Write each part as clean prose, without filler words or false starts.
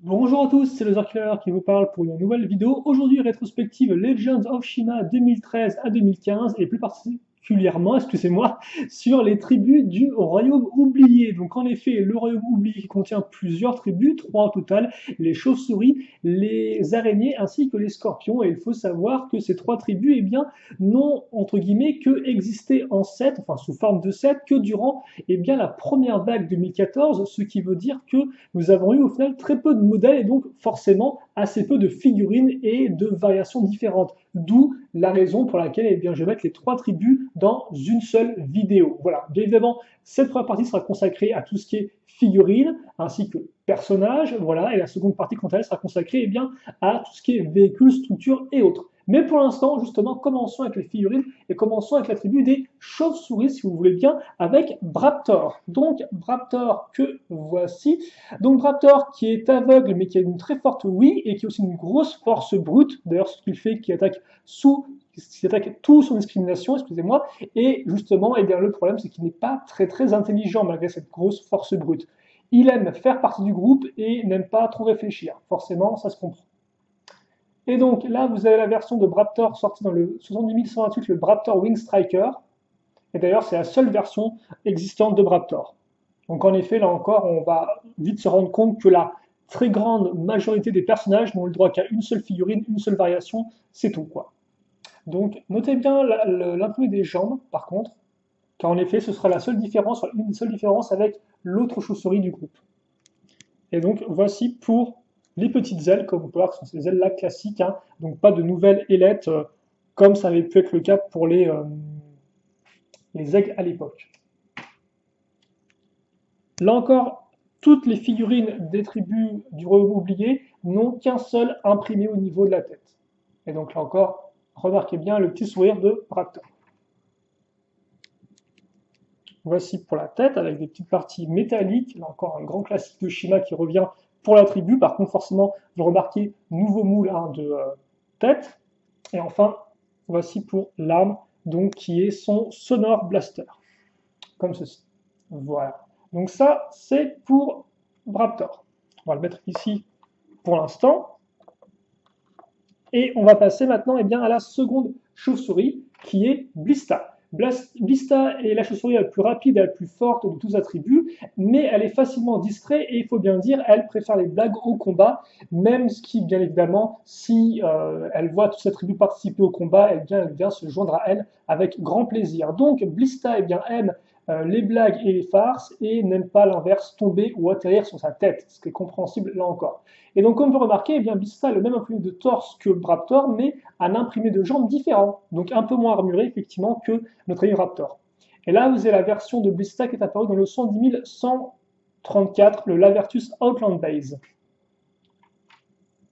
Bonjour à tous, c'est le Zarkiller qui vous parle pour une nouvelle vidéo. Aujourd'hui, rétrospective Legends of Shima 2013 à 2015 et plus particulièrement, excusez-moi, sur les tribus du Royaume oublié. Donc en effet, le Royaume oublié qui contient plusieurs tribus, trois au total, les chauves-souris, les araignées ainsi que les scorpions. Et il faut savoir que ces trois tribus, eh bien, n'ont entre guillemets que existé en 7, enfin sous forme de 7, que durant bien, la première vague 2014, ce qui veut dire que nous avons eu au final très peu de modèles et donc forcément assez peu de figurines et de variations différentes. D'où la raison pour laquelle eh bien, je vais mettre les trois tribus dans une seule vidéo. Voilà, bien évidemment, cette première partie sera consacrée à tout ce qui est figurines ainsi que personnages, voilà, et la seconde partie, quant à elle, sera consacrée eh bien, à tout ce qui est véhicules, structures et autres. Mais pour l'instant, justement, commençons avec les figurines et commençons avec la tribu des chauves-souris, si vous voulez bien, avec Braptor. Donc, Braptor que voici. Donc, Braptor qui est aveugle, mais qui a une très forte ouïe et qui a aussi une grosse force brute. D'ailleurs, ce qu'il fait, qui attaque tout sans discrimination, excusez-moi. Et justement, eh bien, le problème, c'est qu'il n'est pas très intelligent malgré cette grosse force brute. Il aime faire partie du groupe et n'aime pas trop réfléchir. Forcément, ça se comprend. Et donc là, vous avez la version de Braptor sortie dans le 70128, le Braptor Wing Striker. Et d'ailleurs, c'est la seule version existante de Braptor. Donc en effet, là encore, on va vite se rendre compte que la très grande majorité des personnages n'ont le droit qu'à une seule figurine, une seule variation, c'est tout quoi. Donc notez bien l'imprimé des jambes, par contre, car en effet, ce sera la seule différence, une seule différence avec l'autre chauve-souris du groupe. Et donc voici pour les petites ailes, comme vous pouvez voir, ce sont ces ailes-là classiques, hein, donc pas de nouvelles ailettes, comme ça avait pu être le cas pour les aigles à l'époque. Là encore, toutes les figurines des tribus du royaume oublié n'ont qu'un seul imprimé au niveau de la tête. Et donc là encore, remarquez bien le petit sourire de Braptor. Voici pour la tête, avec des petites parties métalliques. Là encore, un grand classique de Shima qui revient pour la tribu. Par contre, forcément, vous remarquez, nouveau moule hein, de tête. Et enfin, voici pour l'arme, donc qui est son Sonor Blaster, comme ceci. Voilà. Donc ça, c'est pour Braptor. On va le mettre ici pour l'instant. Et on va passer maintenant eh bien, à la seconde chauve-souris, qui est Blista. Blista est la chauve-souris la plus rapide et la plus forte de tous attributs, mais elle est facilement distraite et il faut bien dire, elle préfère les blagues au combat, même ce qui, bien évidemment, si elle voit tous ses attributs participer au combat, elle vient se joindre à elle avec grand plaisir. Donc Blista eh bien, aime les blagues et les farces et n'aime pas l'inverse, tomber ou atterrir sur sa tête, ce qui est compréhensible là encore. Et donc, comme vous remarquez, eh bien, Blista a le même imprimé de torse que Braptor, mais un imprimé de jambes différent, donc un peu moins armuré effectivement que notre ami Raptor. Et là, vous avez la version de Blista qui est apparue dans le 110134, le Lavertus Outland Base,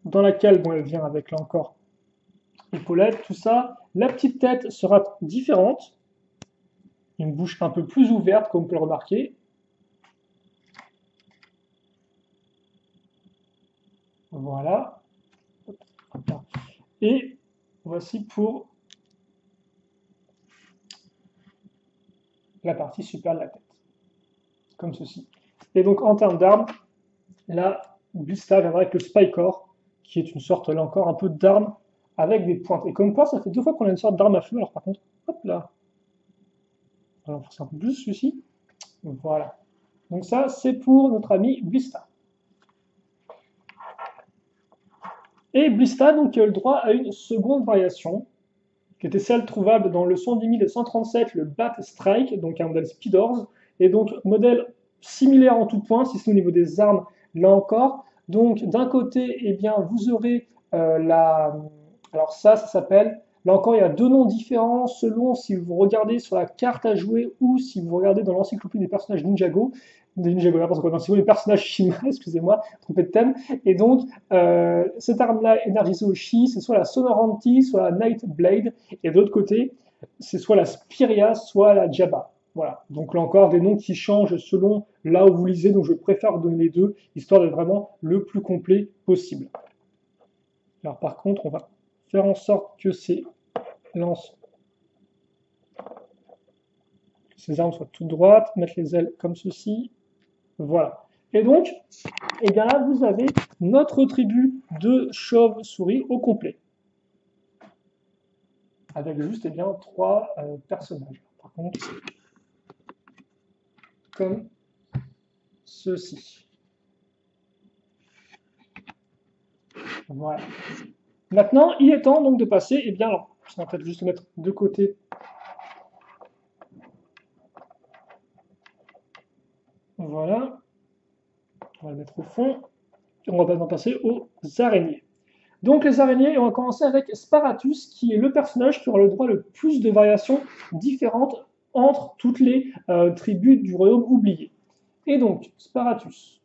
dans laquelle bon, elle vient avec là encore épaulettes, tout ça. La petite tête sera différente, une bouche un peu plus ouverte, comme vous pouvez le remarquer. Voilà. Et voici pour la partie supérieure de la tête, comme ceci. Et donc en termes d'armes, là, Blista viendra avec le Spycore, qui est une sorte, là encore, un peu d'arme avec des pointes. Et comme quoi, ça fait deux fois qu'on a une sorte d'arme à feu, alors par contre, hop là, on va renforcer un peu plus celui-ci. Voilà. Donc ça, c'est pour notre ami Blista. Et Blista, donc, qui a eu le droit à une seconde variation, qui était celle trouvable dans le 110137, le Bat Strike, donc un modèle Speedors, et donc modèle similaire en tout point, si ce n'est au niveau des armes, là encore. Donc d'un côté, eh bien, vous aurez alors ça s'appelle, là encore, il y a deux noms différents selon si vous regardez sur la carte à jouer ou si vous regardez dans l'encyclopédie des personnages Ninjago, n'importe quoi, dans les personnages Shima, excusez-moi, trompé de thème. Et donc, cette arme-là énergisée au Chi, c'est soit la Sonoranti, soit la Night Blade, et de l'autre côté, c'est soit la Spiria, soit la Jabba. Voilà. Donc là encore, des noms qui changent selon là où vous lisez, donc je préfère vous donner les deux, histoire d'être vraiment le plus complet possible. Alors par contre, on va faire en sorte que ces lances, ces armes soient toutes droites, mettre les ailes comme ceci. Voilà. Et donc, et bien là, vous avez notre tribu de chauves-souris au complet. Avec juste, eh bien, 3 personnages. Par contre, comme ceci. Voilà. Maintenant, il est temps donc de passer, eh bien, alors, je vais peut-être juste le mettre de côté. Voilà. On va le mettre au fond. On va maintenant passer aux araignées. Donc les araignées, on va commencer avec Sparatus, qui est le personnage qui aura le droit le plus de variations différentes entre toutes les tribus du royaume oublié. Et donc, Sparatus,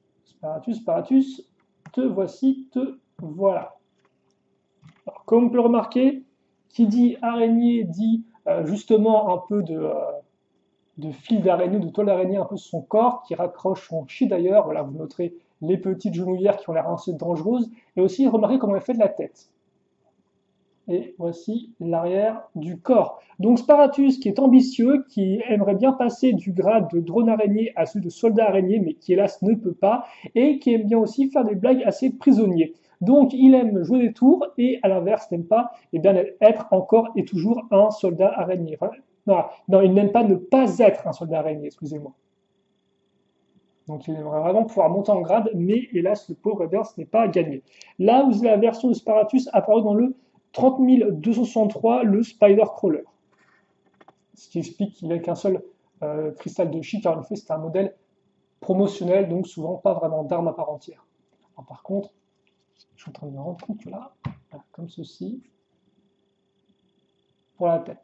te voici, te voilà. Alors, comme on peut le remarquer, qui dit araignée dit justement un peu de fil d'araignée, de toile d'araignée un peu sur son corps, qui raccroche son chi d'ailleurs. Voilà, vous noterez les petites genouillères qui ont l'air assez dangereuses. Et aussi, remarquez comment elle fait de la tête. Et voici l'arrière du corps. Donc Sparatus, qui est ambitieux, qui aimerait bien passer du grade de drone araignée à celui de soldat araignée, mais qui hélas ne peut pas, et qui aime bien aussi faire des blagues assez prisonniers. Donc il aime jouer des tours, et à l'inverse n'aime pas eh bien, être encore et toujours un soldat araignée. Enfin, non, il n'aime pas ne pas être un soldat araignée, excusez-moi. Donc il aimerait vraiment pouvoir monter en grade, mais hélas, le pauvre, eh bien, ce n'est pas gagné. Là, vous avez la version de Sparatus apparue dans le 30 263, le Spider Crawler. Ce qui explique qu'il n'a qu'un seul cristal de chi, car en effet, c'est un modèle promotionnel, donc souvent pas vraiment d'arme à part entière. Alors, par contre, je suis en train de me rendre compte que là, comme ceci, pour la tête.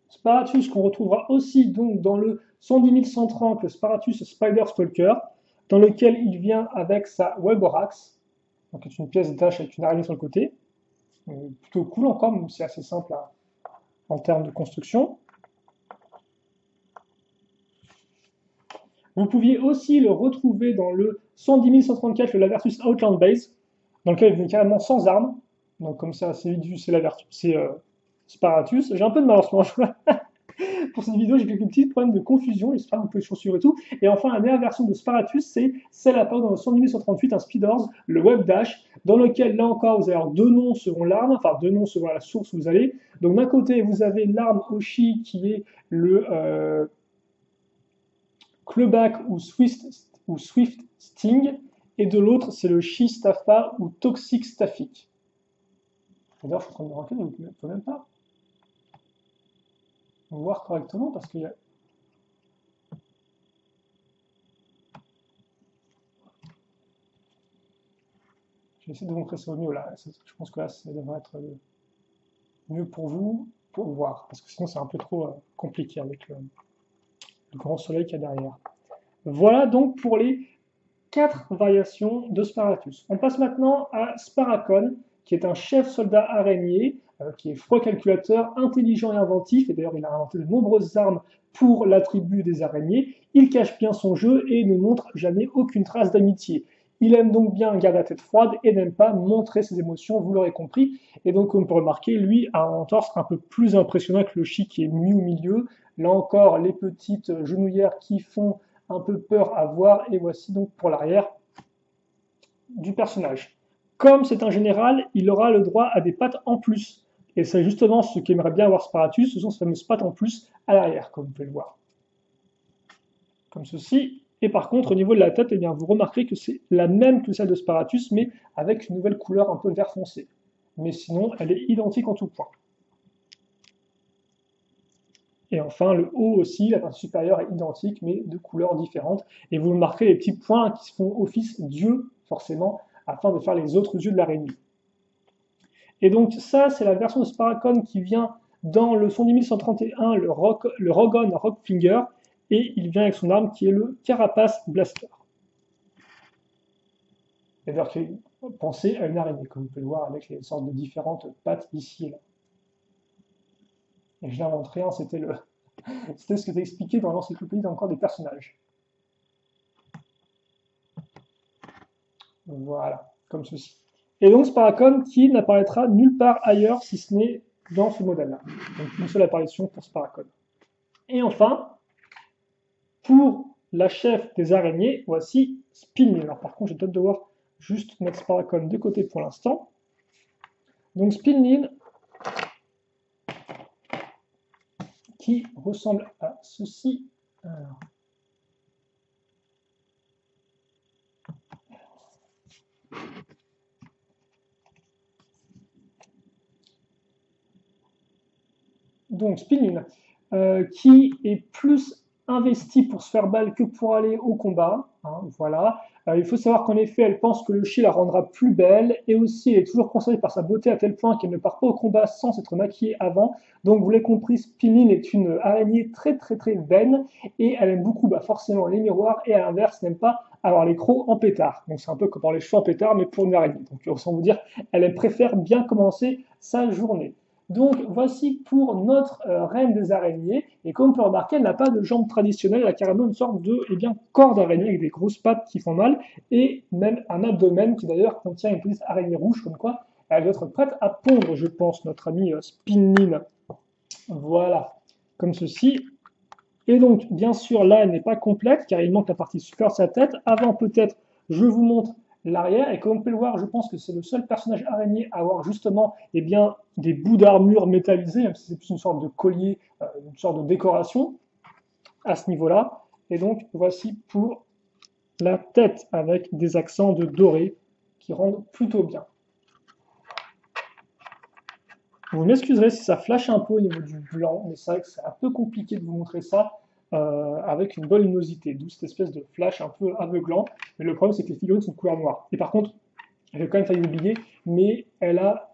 Sparatus qu'on retrouvera aussi donc dans le 110 130, le Sparatus Spider Stalker, dans lequel il vient avec sa Weborax, donc c'est une pièce d'ache avec une araignée sur le côté. Plutôt cool encore, même si c'est assez simple en termes de construction. Vous pouviez aussi le retrouver dans le 110 134, le Lavertus Outland Base, dans lequel il venait carrément sans armes. Donc comme ça, c'est vite vu, c'est Sparatus. J'ai un peu de mal en ce moment. Pour cette vidéo, j'ai quelques petits problèmes de confusion, j'espère un peu de chaussures et tout. Et enfin, la dernière version de Sparatus, c'est celle apparue dans le 110 138, un Speedors, le Web Dash, dans lequel, là encore, vous avez deux noms selon l'arme, enfin deux noms selon la source où vous allez. Donc d'un côté, vous avez l'arme Oshi qui est le Clubback ou Swift Sting, et de l'autre, c'est le Shi Staffa ou Toxic Staffic. D'ailleurs, je suis en train de me rendre compte, vous ne pouvez même pas voir correctement parce qu'il y a. Je vais essayer de vous montrer ça au mieux là. Je pense que là, ça devrait être mieux pour vous pour voir. Parce que sinon, c'est un peu trop compliqué avec le grand soleil qu'il y a derrière. Voilà donc pour les 4 variations de Sparatus. On passe maintenant à Sparacon, qui est un chef soldat araignée, qui est froid calculateur, intelligent et inventif. Et d'ailleurs, il a inventé de nombreuses armes pour la tribu des araignées. Il cache bien son jeu et ne montre jamais aucune trace d'amitié. Il aime donc bien garder la tête froide et n'aime pas montrer ses émotions, vous l'aurez compris. Et donc, comme on peut remarquer, lui a un torse un peu plus impressionnant que le chi qui est mis au milieu. Là encore, les petites genouillères qui font un peu peur à voir. Et voici donc pour l'arrière du personnage. Comme c'est un général, il aura le droit à des pattes en plus. Et c'est justement ce qu'aimerait bien avoir Sparatus, ce sont ces fameuses pattes en plus à l'arrière, comme vous pouvez le voir. Comme ceci. Et par contre, au niveau de la tête, eh bien, vous remarquerez que c'est la même que celle de Sparatus, mais avec une nouvelle couleur un peu vert foncé. Mais sinon, elle est identique en tout point. Et enfin, le haut aussi, la partie supérieure est identique, mais de couleurs différentes. Et vous remarquez les petits points qui font office d'yeux, forcément, afin de faire les autres yeux de l'araignée. Et donc ça, c'est la version de Sparacon qui vient dans le 110 le Rogon Rockfinger, et il vient avec son arme qui est le Carapace Blaster. Et d'ailleurs, pensez à une araignée, comme vous pouvez le voir, avec les sortes de différentes pattes ici et là. Et je n'invente rien, c'était ce qui était expliqué dans l'encyclopédie encore des personnages. Voilà, comme ceci. Et donc Sparacon qui n'apparaîtra nulle part ailleurs si ce n'est dans ce modèle-là. Donc une seule apparition pour Sparacon. Et enfin, pour la chef des araignées, voici Spinline. Alors par contre, je vais peut-être devoir juste mettre Sparacon de côté pour l'instant. Donc Spinline, qui ressemble à ceci. Alors, donc Spinline, qui est plus investi pour se faire balle que pour aller au combat. Hein, voilà. Il faut savoir qu'en effet, elle pense que le chi la rendra plus belle, et aussi elle est toujours concernée par sa beauté à tel point qu'elle ne part pas au combat sans s'être maquillée avant. Donc vous l'avez compris, Spinline est une araignée très très très vaine, et elle aime beaucoup forcément les miroirs, et à l'inverse n'aime pas avoir les crocs en pétard. Donc c'est un peu comme pour les cheveux en pétard, mais pour une araignée. Donc sans vous dire, elle préfère bien commencer sa journée. Donc voici pour notre reine des araignées, et comme on peut remarquer, elle n'a pas de jambes traditionnelles, elle a carrément une sorte de corps d'araignée avec des grosses pattes qui font mal, et même un abdomen qui d'ailleurs contient une petite araignée rouge, comme quoi elle doit être prête à pondre, je pense, notre amie Spinline. Voilà, comme ceci. Et donc, bien sûr, là, elle n'est pas complète, car il manque la partie supérieure de sa tête. Avant, peut-être, je vous montre l'arrière, et comme on peut le voir, je pense que c'est le seul personnage araignée à avoir justement des bouts d'armure métallisés, même si c'est plus une sorte de collier, une sorte de décoration à ce niveau-là. Et donc, voici pour la tête avec des accents de doré qui rendent plutôt bien. Vous m'excuserez si ça flash un peu au niveau du blanc, mais c'est vrai que c'est un peu compliqué de vous montrer ça avec une bonne luminosité, d'où cette espèce de flash un peu aveuglant. Mais le problème, c'est que les figurines sont de couleur noire. Et par contre, j'ai quand même failli oublier, mais elle a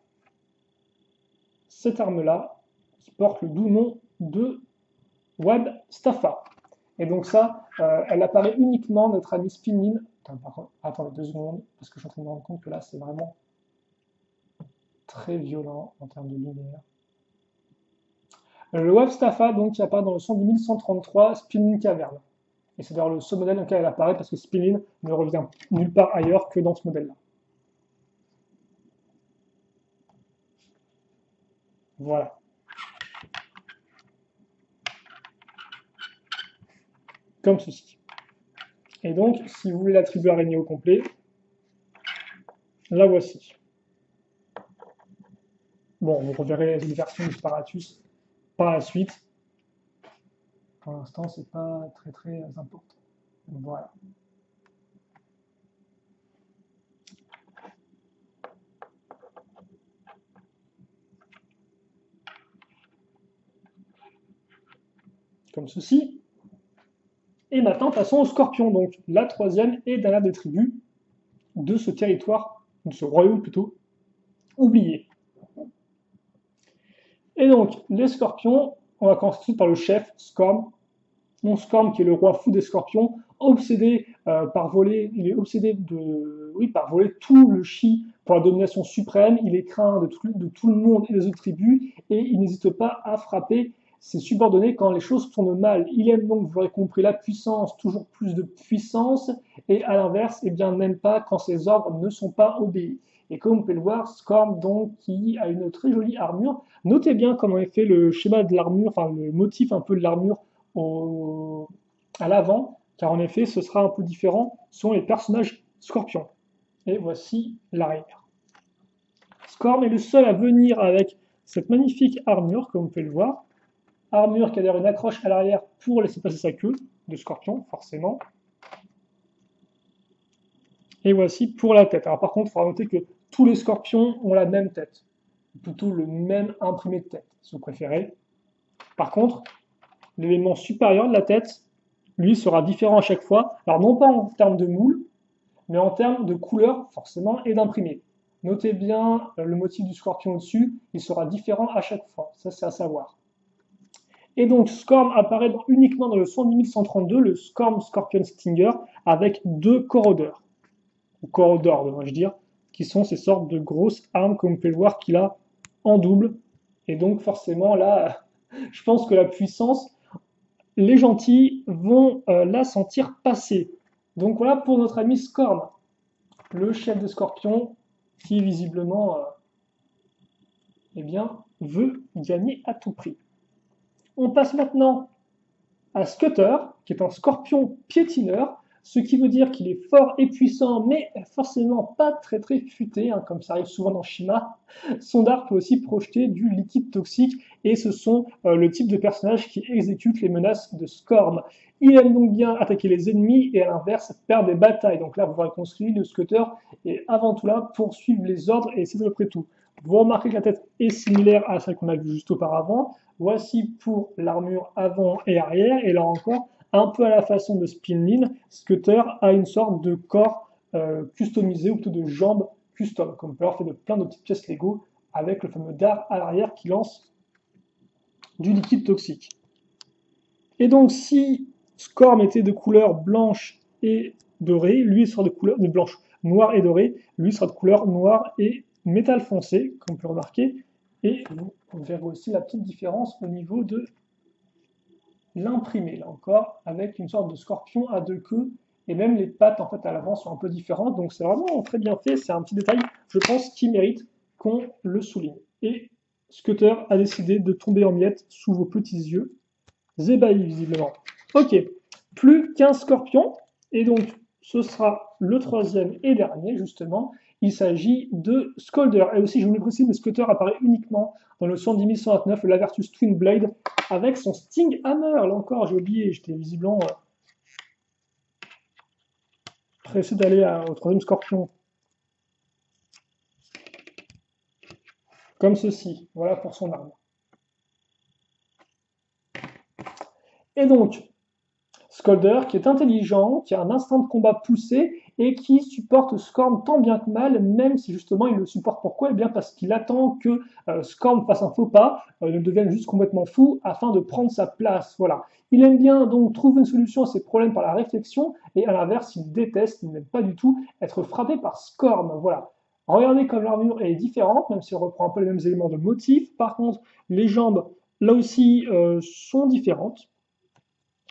cette arme-là qui porte le doux nom de Web Staffa. Et donc ça, elle apparaît uniquement, notre ami Spinline. Attendez 2 secondes, parce que je suis en train de me rendre compte que là, c'est vraiment très violent en termes de lumière. Le Web Staffa, donc, qui apparaît dans le son du 1133, Spinline Caverne. Et c'est d'ailleurs le seul modèle dans lequel elle apparaît, parce que Spinline ne revient nulle part ailleurs que dans ce modèle-là. Voilà. Comme ceci. Et donc, si vous voulez l'attribut araignée au complet, la voici. Bon, vous reverrez les versions du Sparatus par la suite. Pour l'instant, c'est pas très très important. Voilà. Comme ceci. Et maintenant, passons au scorpion, donc la troisième et dernière des tribus de ce territoire, de ce royaume plutôt, oublié. Et donc, les scorpions, on va commencer par le chef, Scorm. Mon Scorm, qui est le roi fou des scorpions, obsédé par voler, il est obsédé par voler tout le chi pour la domination suprême. Il est craint de tout le monde et des autres tribus, et il n'hésite pas à frapper ses subordonnés quand les choses tournent mal. Il aime donc, vous l'aurez compris, la puissance, toujours plus de puissance, et à l'inverse, n'aime pas quand ses ordres ne sont pas obéis. Et comme on peut le voir, Scorm, donc, qui a une très jolie armure. Notez bien comment est fait le schéma de l'armure, enfin le motif un peu de l'armure à l'avant, car en effet, ce sera un peu différent selon les personnages scorpions. Et voici l'arrière. Scorm est le seul à venir avec cette magnifique armure, comme vous pouvez le voir. Armure qui a d'ailleurs une accroche à l'arrière pour laisser passer sa queue de scorpion, forcément. Et voici pour la tête. Alors par contre, il faudra noter que tous les scorpions ont la même tête, plutôt le même imprimé de tête, si vous préférez. Par contre, l'élément supérieur de la tête, lui, sera différent à chaque fois. Alors non pas en termes de moule, mais en termes de couleur, forcément, et d'imprimé. Notez bien le motif du scorpion au-dessus, il sera différent à chaque fois. Ça, c'est à savoir. Et donc, Scorm apparaît uniquement dans le son 1132, le Scorm Scorpion Stinger, avec 2 corrodeurs, ou corrodors, devrais-je dire, qui sont ces sortes de grosses armes, comme on peut le voir, qu'il a en double. Et donc, forcément, là, je pense que la puissance, les gentils vont la sentir passer. Donc voilà pour notre ami Scorm, le chef des scorpions, qui visiblement veut gagner à tout prix. On passe maintenant à Scooter, qui est un scorpion piétineur, ce qui veut dire qu'il est fort et puissant, mais forcément pas très très futé, hein, comme ça arrive souvent dans Shima. Son dard peut aussi projeter du liquide toxique, et ce sont le type de personnages qui exécutent les menaces de Scorn. Il aime donc bien attaquer les ennemis, et à l'inverse, perdre des batailles. Donc là, vous voyez qu'on suit le Scooter, et avant tout là, pour suivre les ordres, et c'est à peu près tout. Vous remarquez que la tête est similaire à celle qu'on a vue juste auparavant. Voici pour l'armure avant et arrière, et là encore, un peu à la façon de Spinlin, Scooter a une sorte de corps customisé, ou plutôt de jambes custom, comme on peut avoir fait de plein de petites pièces Lego, avec le fameux dard à l'arrière qui lance du liquide toxique. Et donc, si Scorn était de couleur blanche et dorée, lui sera de couleur de blanche, noire et dorée, lui sera de couleur noire et métal foncé, comme on peut remarquer. Et vous verrez aussi la petite différence au niveau de l'imprimé, là encore, avec une sorte de scorpion à deux queues, et même les pattes en fait à l'avant sont un peu différentes, donc c'est vraiment très bien fait, c'est un petit détail, je pense, qui mérite qu'on le souligne. Et Scooter a décidé de tomber en miettes sous vos petits yeux, ébahis visiblement. Ok, plus qu'un scorpion, et donc ce sera le troisième et dernier justement, il s'agit de Scolder. Et aussi, je vous le précise, mais Scooter apparaît uniquement dans le 110129, le Lavertus Twin Blade, avec son Sting Hammer. Là encore, j'ai oublié, j'étais visiblement pressé d'aller au troisième scorpion. Comme ceci, voilà pour son arme. Et donc, Scolder, qui est intelligent, qui a un instinct de combat poussé et qui supporte Scorn tant bien que mal, même si justement il le supporte. Pourquoi? Eh bien parce qu'il attend que Scorn fasse un faux pas, ne devienne juste complètement fou, afin de prendre sa place. Voilà. Il aime bien donc trouver une solution à ses problèmes par la réflexion, et à l'inverse, il déteste, il n'aime pas du tout être frappé par Scorn. Voilà. Regardez comme l'armure est différente, même si on reprend un peu les mêmes éléments de motif. Par contre, les jambes, là aussi, sont différentes,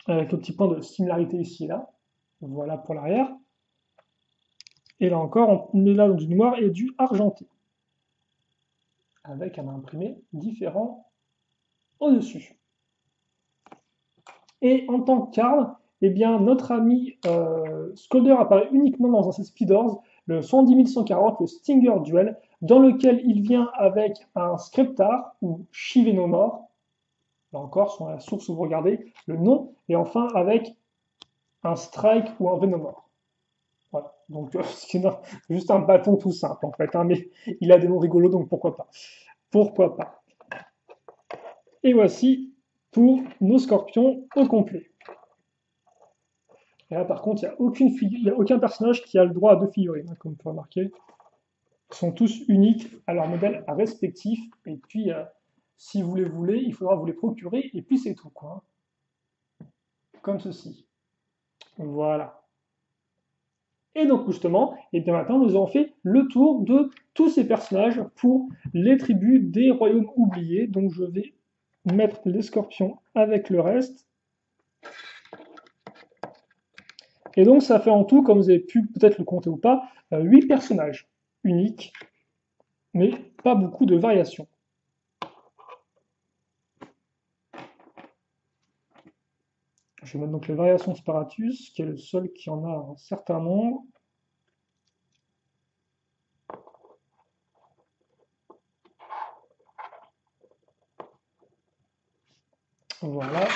avec le petit point de similarité ici et là. Voilà pour l'arrière. Et là encore, on est là dans du noir et du argenté, avec un imprimé différent au-dessus. Et en tant qu'arme, eh bien, notre ami Scolder apparaît uniquement dans un set Speeders, le 110140, le Stinger Duel, dans lequel il vient avec un Scriptar ou Shivenomore, là encore, sur la source où vous regardez le nom, et enfin avec un Strike ou un Venomore. Voilà, donc c'est juste un bâton tout simple en fait, hein, mais il a des noms rigolos, donc pourquoi pas. Pourquoi pas. Et voici pour nos scorpions au complet. Et là par contre, il n'y a aucun personnage qui a le droit à deux figurines, hein, comme vous pouvez remarquer. Ils sont tous uniques à leur modèle respectif, et puis si vous les voulez, il faudra vous les procurer, et puis c'est tout, quoi. Comme ceci. Voilà. Et donc justement, et bien maintenant, nous avons fait le tour de tous ces personnages pour les tribus des royaumes oubliés. Donc je vais mettre les scorpions avec le reste. Et donc ça fait en tout, comme vous avez pu peut-être le compter ou pas, 8 personnages uniques, mais pas beaucoup de variations. Je vais mettre donc les variations Sparatus, qui est le seul qui en a un certain nombre. Voilà.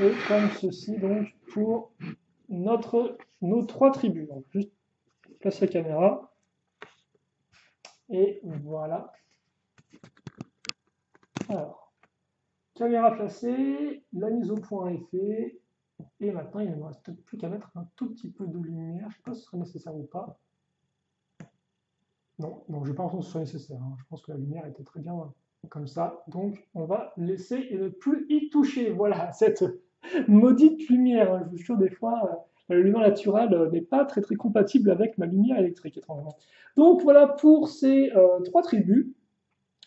Et comme ceci, donc, pour nos 3 tribus. Donc, juste place la caméra. Et voilà. Alors, caméra placée, la mise au point est faite. Et maintenant, il ne me reste plus qu'à mettre un tout petit peu de lumière. Je ne sais pas si ce serait nécessaire ou pas. Non, donc je n'ai pas l'impression que ce soit nécessaire. Hein. Je pense que la lumière était très bien comme ça. Donc, on va laisser et ne plus y toucher. Voilà, cette maudite lumière. Je vous jure, des fois, la lumière naturelle n'est pas très très compatible avec ma lumière électrique, étrangement. Donc, voilà pour ces 3 tribus.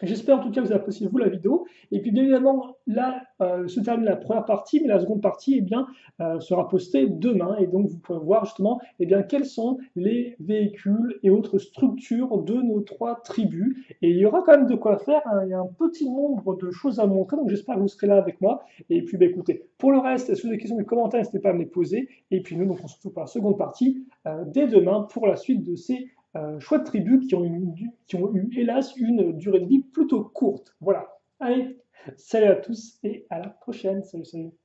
J'espère en tout cas que vous avez apprécié vous la vidéo. Et puis bien évidemment, là se termine la première partie, mais la seconde partie sera postée demain. Et donc vous pourrez voir justement quels sont les véhicules et autres structures de nos trois tribus. Et il y aura quand même de quoi faire, hein. Il y a un petit nombre de choses à montrer, donc j'espère que vous serez là avec moi. Et puis écoutez, pour le reste, si vous avez des questions, des commentaires, n'hésitez pas à me les poser. Et puis nous, donc, on se retrouve pour la seconde partie dès demain pour la suite de ces choix de tribus qui ont eu, hélas, une durée de vie plutôt courte. Voilà. Allez, salut à tous et à la prochaine. Salut, salut.